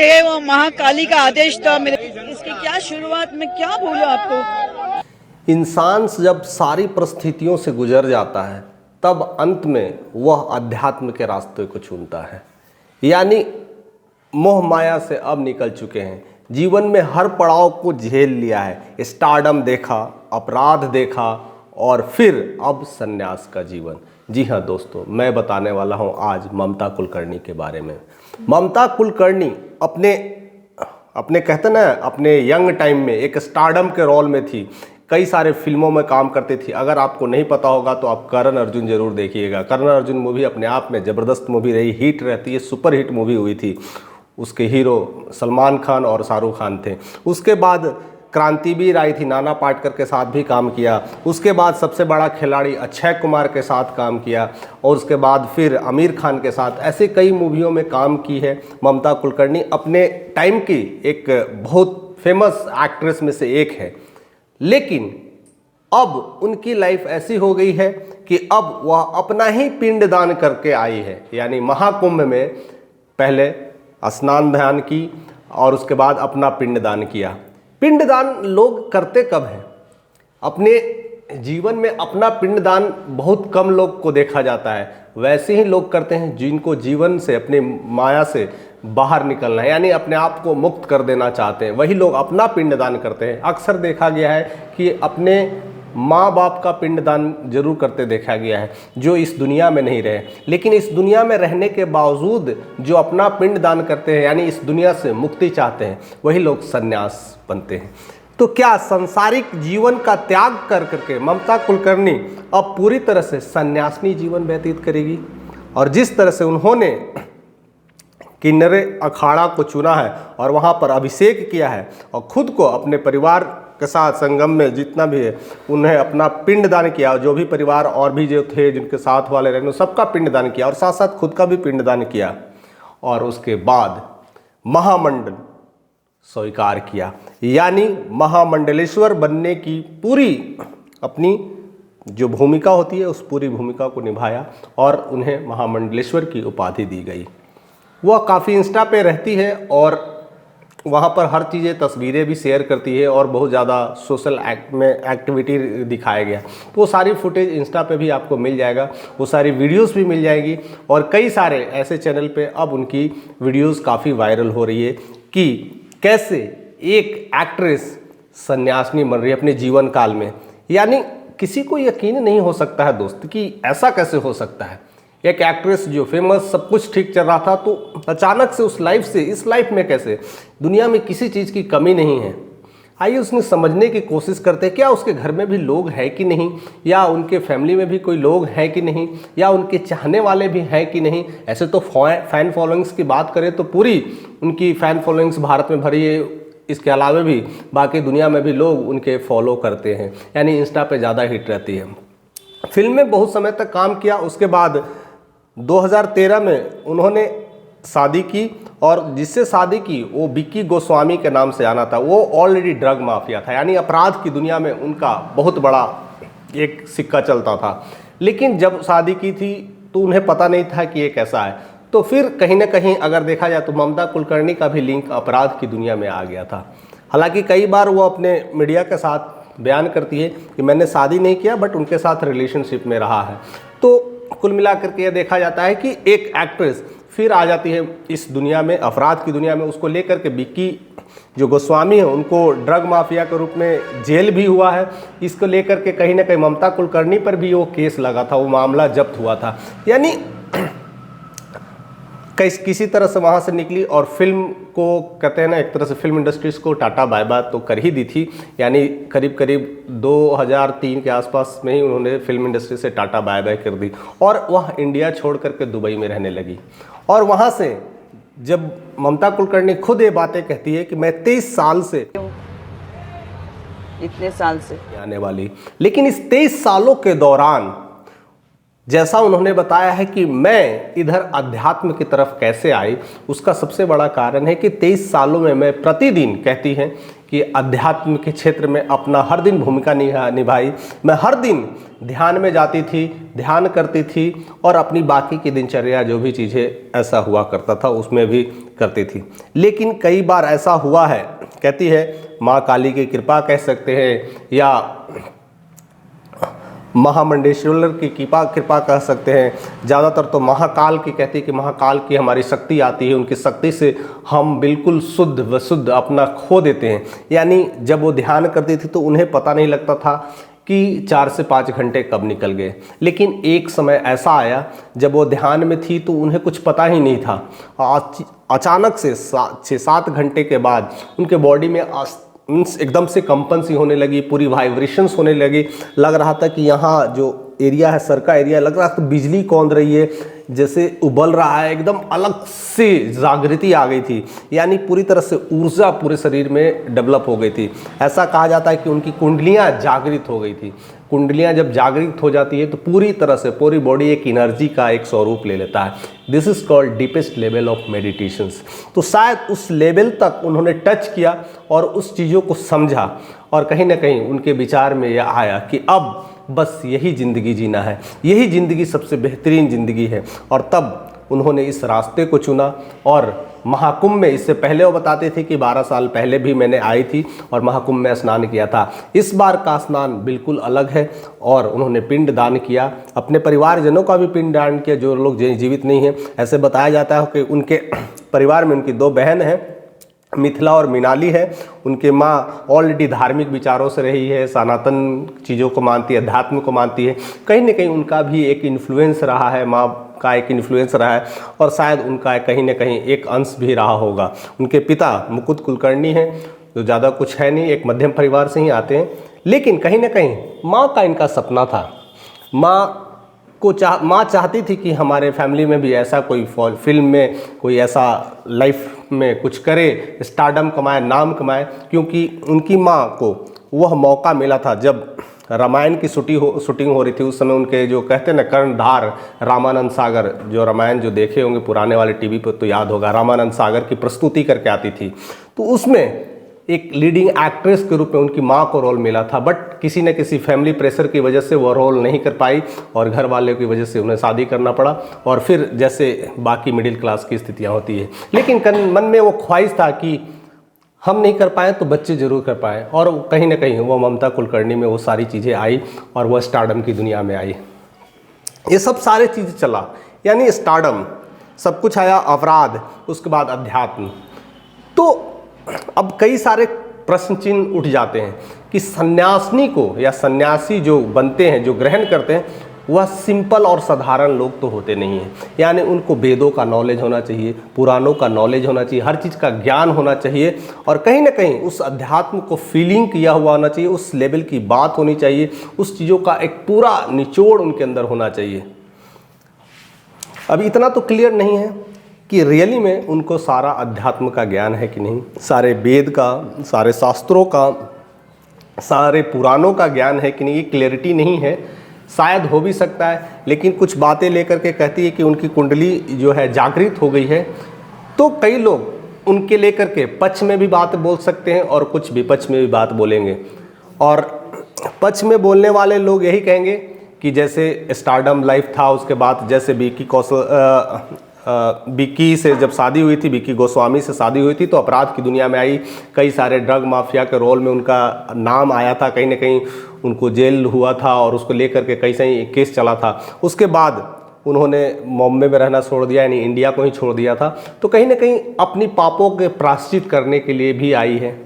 कहते हैं वो महाकाली का आदेश था मेरे। इसकी क्या शुरुआत में क्या बोलूं आपको। इंसान जब सारी परिस्थितियों से गुजर जाता है तब अंत में वह अध्यात्म के रास्ते को चुनता है, यानी मोह माया से अब निकल चुके हैं। जीवन में हर पड़ाव को झेल लिया है। स्टारडम देखा, अपराध देखा और फिर अब सन्यास का जीवन। जी हाँ दोस्तों, मैं बताने वाला हूँ आज ममता कुलकर्णी के बारे में। ममता कुलकर्णी अपने कहते ना अपने यंग टाइम में एक स्टारडम के रोल में थी। कई सारे फिल्मों में काम करती थी। अगर आपको नहीं पता होगा तो आप करण अर्जुन जरूर देखिएगा। करण अर्जुन मूवी अपने आप में ज़बरदस्त मूवी रही, हिट रहती है, सुपर हिट मूवी हुई थी। उसके हीरो सलमान खान और शाहरुख खान थे। उसके बाद क्रांतिवीर आई थी, नाना पाटेकर के साथ भी काम किया। उसके बाद सबसे बड़ा खिलाड़ी अक्षय कुमार के साथ काम किया और उसके बाद फिर आमिर खान के साथ ऐसे कई मूवियों में काम की है ममता कुलकर्णी। अपने टाइम की एक बहुत फेमस एक्ट्रेस में से एक है। लेकिन अब उनकी लाइफ ऐसी हो गई है कि अब वह अपना ही पिंडदान करके आई है, यानी महाकुंभ में पहले स्नान ध्यान की और उसके बाद अपना पिंडदान किया। पिंडदान लोग करते कब हैं? अपने जीवन में अपना पिंडदान बहुत कम लोग को देखा जाता है। वैसे ही लोग करते हैं जिनको जीवन से, अपने माया से बाहर निकलना है, यानी अपने आप को मुक्त कर देना चाहते हैं, वही लोग अपना पिंडदान करते हैं। अक्सर देखा गया है कि अपने माँ बाप का पिंडदान जरूर करते देखा गया है जो इस दुनिया में नहीं रहे। लेकिन इस दुनिया में रहने के बावजूद जो अपना पिंडदान करते हैं, यानी इस दुनिया से मुक्ति चाहते हैं, वही लोग सन्यास बनते हैं। तो क्या सांसारिक जीवन का त्याग कर करके ममता कुलकर्णी अब पूरी तरह से सन्यासिनी जीवन व्यतीत करेगी? और जिस तरह से उन्होंने किन्नरे अखाड़ा को चुना है और वहाँ पर अभिषेक किया है और खुद को अपने परिवार के साथ संगम में जितना भी है उन्हें अपना पिंडदान किया, जो भी परिवार और भी जो थे जिनके साथ वाले रहने सबका पिंडदान किया और साथ साथ खुद का भी पिंडदान किया और उसके बाद महामंडल स्वीकार किया, यानी महामंडलेश्वर बनने की पूरी अपनी जो भूमिका होती है उस पूरी भूमिका को निभाया और उन्हें महामंडलेश्वर की उपाधि दी गई। वह काफ़ी इंस्टा पे रहती है और वहाँ पर हर चीज़ें तस्वीरें भी शेयर करती है और बहुत ज़्यादा सोशल एक्टिविटी दिखाया गया। तो वो सारी फुटेज इंस्टा पे भी आपको मिल जाएगा, वो सारी वीडियोस भी मिल जाएगी और कई सारे ऐसे चैनल पे अब उनकी वीडियोस काफ़ी वायरल हो रही है कि कैसे एक एक्ट्रेस सन्यासिनी बन रही है अपने जीवन काल में। यानी किसी को यकीन नहीं हो सकता है दोस्त कि ऐसा कैसे हो सकता है। एक एक्ट्रेस जो फेमस, सब कुछ ठीक चल रहा था, तो अचानक से उस लाइफ से इस लाइफ में कैसे? दुनिया में किसी चीज़ की कमी नहीं है। आइए उसने समझने की कोशिश करते हैं, क्या उसके घर में भी लोग हैं कि नहीं, या उनके फैमिली में भी कोई लोग हैं कि नहीं, या उनके चाहने वाले भी हैं कि नहीं। ऐसे तो फैन फॉलोइंग्स की बात करें तो पूरी उनकी फ़ैन फॉलोइंग्स भारत में भरी है। इसके अलावा भी बाकी दुनिया में भी लोग उनके फॉलो करते हैं, यानी इंस्टा पे ज़्यादा हिट रहती है। फिल्म में बहुत समय तक काम किया, उसके बाद 2013 में उन्होंने शादी की और जिससे शादी की वो विक्की गोस्वामी के नाम से आना था। वो ऑलरेडी ड्रग माफिया था, यानी अपराध की दुनिया में उनका बहुत बड़ा एक सिक्का चलता था। लेकिन जब शादी की थी तो उन्हें पता नहीं था कि ये कैसा है। तो फिर कहीं ना कहीं अगर देखा जाए तो ममता कुलकर्णी का भी लिंक अपराध की दुनिया में आ गया था। हालांकि कई बार वो अपने मीडिया के साथ बयान करती है कि मैंने शादी नहीं किया बट उनके साथ रिलेशनशिप में रहा है। तो कुल मिलाकर के यह देखा जाता है कि एक एक्ट्रेस फिर आ जाती है इस दुनिया में, अपराध की दुनिया में। उसको लेकर के विक्की जो गोस्वामी है उनको ड्रग माफिया के रूप में जेल भी हुआ है। इसको लेकर के कहीं ना कहीं ममता कुलकर्णी पर भी वो केस लगा था, वो मामला जब्त हुआ था। यानी किसी तरह से वहाँ से निकली और फिल्म को कहते हैं ना, एक तरह से फिल्म इंडस्ट्रीज को टाटा बाय बाय तो कर ही दी थी। यानी करीब करीब 2003 के आसपास में ही उन्होंने फिल्म इंडस्ट्री से टाटा बाय बाय कर दी और वह इंडिया छोड़ करके दुबई में रहने लगी। और वहाँ से जब ममता कुलकर्णी खुद ये बातें कहती है कि मैं 23 साल से, इतने साल से आने वाली, लेकिन इस 23 सालों के दौरान जैसा उन्होंने बताया है कि मैं इधर अध्यात्म की तरफ कैसे आई, उसका सबसे बड़ा कारण है कि 23 सालों में मैं प्रतिदिन, कहती हैं कि अध्यात्म के क्षेत्र में अपना हर दिन भूमिका निभाई। मैं हर दिन ध्यान में जाती थी, ध्यान करती थी और अपनी बाकी की दिनचर्या जो भी चीज़ें ऐसा हुआ करता था उसमें भी करती थी। लेकिन कई बार ऐसा हुआ है, कहती है माँ काली की कृपा कह सकते हैं या महामंडेश्वर की कृपा कह सकते हैं, ज़्यादातर तो महाकाल की, कहती है कि महाकाल की हमारी शक्ति आती है, उनकी शक्ति से हम बिल्कुल शुद्ध व शुद्ध अपना खो देते हैं। यानी जब वो ध्यान करती थी तो उन्हें पता नहीं लगता था कि 4 से 5 घंटे कब निकल गए। लेकिन एक समय ऐसा आया जब वो ध्यान में थी तो उन्हें कुछ पता ही नहीं था। अचानक से 6-7 घंटे के बाद उनके बॉडी में एकदम से कंपन सी होने लगी, पूरी वाइब्रेशंस होने लगी। लग रहा था कि यहाँ जो एरिया है, सर का एरिया, लग रहा था बिजली कौंध रही है, जैसे उबल रहा है, एकदम अलग से जागृति आ गई थी। यानी पूरी तरह से ऊर्जा पूरे शरीर में डेवलप हो गई थी। ऐसा कहा जाता है कि उनकी कुंडलियाँ जागृत हो गई थी। कुंडलियाँ जब जागृत हो जाती है तो पूरी तरह से पूरी बॉडी एक एनर्जी का एक स्वरूप ले लेता है। This is called deepest level of meditations. तो शायद उस लेवल तक उन्होंने टच किया और उस चीज़ों को समझा और कहीं ना कहीं उनके विचार में यह आया कि अब बस यही ज़िंदगी जीना है, यही ज़िंदगी सबसे बेहतरीन ज़िंदगी है। और तब उन्होंने इस रास्ते को चुना और महाकुंभ में, इससे पहले वो बताते थे कि 12 साल पहले भी मैंने आई थी और महाकुंभ में स्नान किया था। इस बार का स्नान बिल्कुल अलग है और उन्होंने पिंड दान किया, अपने परिवारजनों का भी पिंड दान किया जो लोग जीवित नहीं हैं। ऐसे बताया जाता है कि उनके परिवार में उनकी 2 बहन हैं, मिथिला और मिनाली है। उनके माँ ऑलरेडी धार्मिक विचारों से रही है, सनातन चीज़ों को मानती है, अध्यात्म को मानती है। कहीं ना कहीं उनका भी एक इन्फ्लुएंस रहा है, माँ का एक इन्फ्लुएंस रहा है और शायद उनका कहीं ना कहीं एक अंश भी रहा होगा। उनके पिता मुकुंद कुलकर्णी हैं, जो ज़्यादा कुछ है नहीं, एक मध्यम परिवार से ही आते हैं। लेकिन कहीं ना कहीं माँ का इनका सपना था। माँ चाहती थी कि हमारे फैमिली में भी ऐसा कोई फिल्म में कोई ऐसा लाइफ में कुछ करे, स्टारडम कमाए, नाम कमाए। क्योंकि उनकी माँ को वह मौका मिला था जब रामायण की शूटिंग हो रही थी। उस समय उनके जो कहते हैं ना कर्णधार रामानंद सागर, जो रामायण जो देखे होंगे पुराने वाले टीवी पर तो याद होगा, रामानंद सागर की प्रस्तुति करके आती थी। तो उसमें एक लीडिंग एक्ट्रेस के रूप में उनकी माँ को रोल मिला था, बट किसी न किसी फैमिली प्रेशर की वजह से वो रोल नहीं कर पाई और घर वाले की वजह से उन्हें शादी करना पड़ा। और फिर जैसे बाकी मिडिल क्लास की स्थितियाँ होती है, लेकिन मन में वो ख्वाहिश था कि हम नहीं कर पाए तो बच्चे जरूर कर पाए। और कहीं ना कहीं वो ममता कुलकर्णी में वो सारी चीज़ें आई और वह स्टारडम की दुनिया में आई। ये सब सारे चीज़ें चला, यानी स्टारडम, सब कुछ आया, अपराध, उसके बाद अध्यात्म। तो अब कई सारे प्रश्न चिन्ह उठ जाते हैं कि सन्यासिनी को या सन्यासी जो बनते हैं, जो ग्रहण करते हैं, वह सिंपल और साधारण लोग तो होते नहीं हैं। यानी उनको वेदों का नॉलेज होना चाहिए, पुराणों का नॉलेज होना चाहिए, हर चीज़ का ज्ञान होना चाहिए और कहीं ना कहीं उस अध्यात्म को फीलिंग किया हुआ होना चाहिए, उस लेवल की बात होनी चाहिए, उस चीज़ों का एक पूरा निचोड़ उनके अंदर होना चाहिए। अभी इतना तो क्लियर नहीं है कि रियली में उनको सारा अध्यात्म का ज्ञान है कि नहीं, सारे वेद का, सारे शास्त्रों का, सारे पुराणों का ज्ञान है कि नहीं, ये क्लैरिटी नहीं है। शायद हो भी सकता है, लेकिन कुछ बातें लेकर के कहती है कि उनकी कुंडली जो है जागृत हो गई है। तो कई लोग उनके लेकर के पक्ष में भी बात बोल सकते हैं और कुछ विपक्ष में भी बात बोलेंगे। और पक्ष में बोलने वाले लोग यही कहेंगे कि जैसे स्टारडम लाइफ था, उसके बाद जैसे विक्की से जब शादी हुई थी, विक्की गोस्वामी से शादी हुई थी तो अपराध की दुनिया में आई, कई सारे ड्रग माफिया के रोल में उनका नाम आया था, कहीं ना कहीं उनको जेल हुआ था और उसको लेकर के कई सारी केस चला था। उसके बाद उन्होंने बॉम्बे में रहना छोड़ दिया, यानी इंडिया को ही छोड़ दिया था। तो कहीं ना कहीं अपनी पापों के प्रायश्चित करने के लिए भी आई है।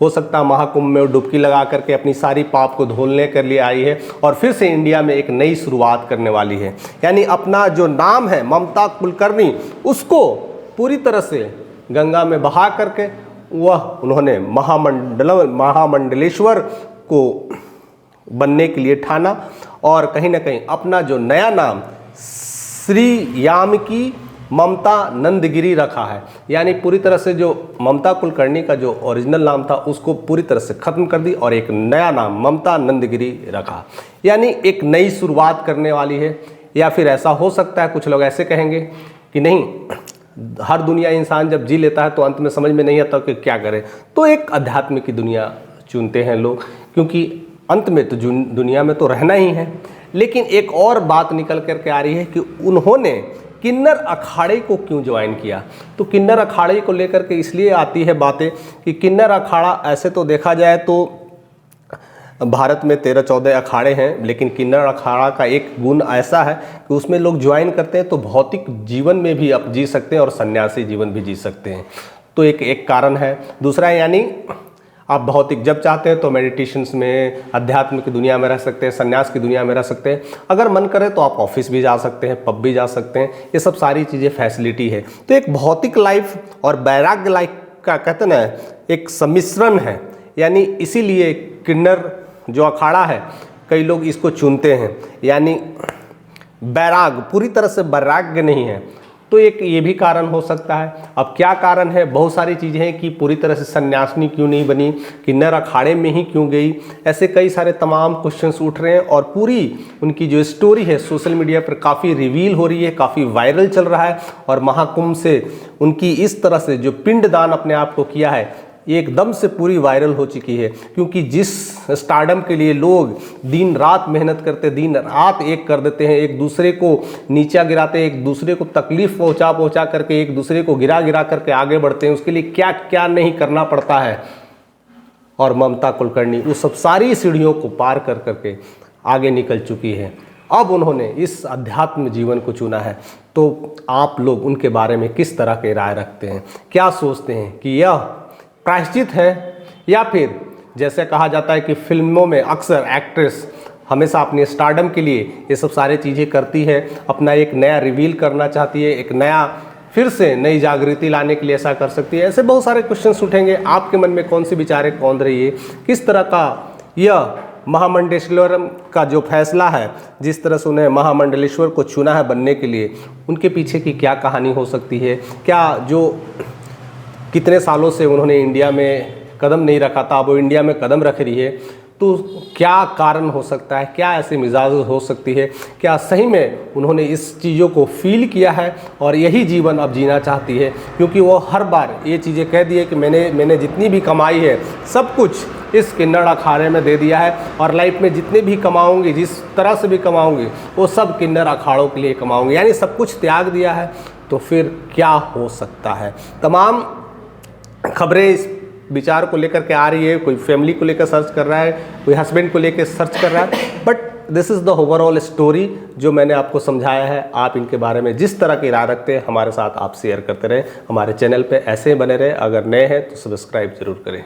हो सकता है महाकुंभ में डुबकी लगा करके अपनी सारी पाप को धोने के लिए आई है और फिर से इंडिया में एक नई शुरुआत करने वाली है। यानी अपना जो नाम है ममता कुलकर्णी, उसको पूरी तरह से गंगा में बहा करके वह उन्होंने महामंडलेश्वर को बनने के लिए ठाना और कहीं ना कहीं अपना जो नया नाम श्री यामिकी ममता नंदगिरी रखा है। यानी पूरी तरह से जो ममता कुलकर्णी का जो ओरिजिनल नाम था उसको पूरी तरह से ख़त्म कर दी और एक नया नाम ममता नंदगिरी रखा। यानी एक नई शुरुआत करने वाली है, या फिर ऐसा हो सकता है कुछ लोग ऐसे कहेंगे कि नहीं, हर दुनिया इंसान जब जी लेता है तो अंत में समझ में नहीं आता कि क्या करे, तो एक अध्यात्म की दुनिया चुनते हैं लोग, क्योंकि अंत में तो दुनिया में तो रहना ही है। लेकिन एक और बात निकल करके आ रही है कि उन्होंने किन्नर अखाड़े को क्यों ज्वाइन किया। तो किन्नर अखाड़े को लेकर के इसलिए आती है बातें कि किन्नर अखाड़ा ऐसे तो देखा जाए तो भारत में 13-14 अखाड़े हैं, लेकिन किन्नर अखाड़ा का एक गुण ऐसा है कि उसमें लोग ज्वाइन करते हैं तो भौतिक जीवन में भी आप जी सकते हैं और सन्यासी जीवन भी जी सकते हैं। तो एक कारण है। दूसरा यानी आप भौतिक जब चाहते हैं तो मेडिटेशंस में, अध्यात्म की दुनिया में रह सकते हैं, संन्यास की दुनिया में रह सकते हैं। अगर मन करे तो आप ऑफिस भी जा सकते हैं, पब भी जा सकते हैं। ये सब सारी चीज़ें फैसिलिटी है। तो एक भौतिक लाइफ और वैराग्य लाइफ का कहते ना एक सम्मिश्रण है। यानी इसीलिए किन्नर जो अखाड़ा है कई लोग इसको चुनते हैं, यानी वैराग, पूरी तरह से वैराग्य नहीं है। तो एक ये भी कारण हो सकता है। अब क्या कारण है, बहुत सारी चीज़ें हैं कि पूरी तरह से सन्यासिनी क्यों नहीं बनी, किन्नर अखाड़े में ही क्यों गई, ऐसे कई सारे तमाम क्वेश्चंस उठ रहे हैं। और पूरी उनकी जो स्टोरी है सोशल मीडिया पर काफ़ी रिवील हो रही है, काफ़ी वायरल चल रहा है। और महाकुंभ से उनकी इस तरह से जो पिंडदान अपने आप को किया है ये एकदम से पूरी वायरल हो चुकी है। क्योंकि जिस स्टारडम के लिए लोग दिन रात मेहनत करते, दिन रात एक कर देते हैं, एक दूसरे को नीचा गिराते हैं, एक दूसरे को तकलीफ पहुंचा करके एक दूसरे को गिरा करके आगे बढ़ते हैं, उसके लिए क्या क्या नहीं करना पड़ता है। और ममता कुलकर्णी उस सब सारी सीढ़ियों को पार कर करके आगे निकल चुकी है। अब उन्होंने इस अध्यात्म जीवन को चुना है। तो आप लोग उनके बारे में किस तरह के राय रखते हैं, क्या सोचते हैं कि यह प्रायश्चित है, या फिर जैसे कहा जाता है कि फिल्मों में अक्सर एक्ट्रेस हमेशा अपने स्टारडम के लिए ये सब सारी चीज़ें करती है, अपना एक नया रिवील करना चाहती है, एक नया फिर से नई जागृति लाने के लिए ऐसा कर सकती है। ऐसे बहुत सारे क्वेश्चंस उठेंगे। आपके मन में कौन सी विचारें कौन रही है, किस तरह का यह महामंडलेश्वर का जो फैसला है, जिस तरह से उन्हें महामंडलेश्वर को चुना है बनने के लिए, उनके पीछे की क्या कहानी हो सकती है। क्या जो कितने सालों से उन्होंने इंडिया में कदम नहीं रखा था, अब वो इंडिया में कदम रख रही है, तो क्या कारण हो सकता है, क्या ऐसे मिजाज हो सकती है, क्या सही में उन्होंने इस चीज़ों को फील किया है और यही जीवन अब जीना चाहती है। क्योंकि वो हर बार ये चीज़ें कह दी है कि मैंने जितनी भी कमाई है सब कुछ इस किन्नर अखाड़े में दे दिया है, और लाइफ में जितने भी कमाऊंगी, जिस तरह से भी कमाऊंगी, वो सब किन्नर अखाड़ों के लिए कमाऊंगी, यानी सब कुछ त्याग दिया है। तो फिर क्या हो सकता है। तमाम खबरें इस विचार को लेकर के आ रही है। कोई फैमिली को लेकर सर्च कर रहा है, कोई हस्बैंड को लेकर सर्च कर रहा है, but this is the overall story जो मैंने आपको समझाया है। आप इनके बारे में जिस तरह की राय रखते हैं हमारे साथ आप शेयर करते रहें। हमारे चैनल पे ऐसे बने रहें। अगर नए हैं तो सब्सक्राइब जरूर करें।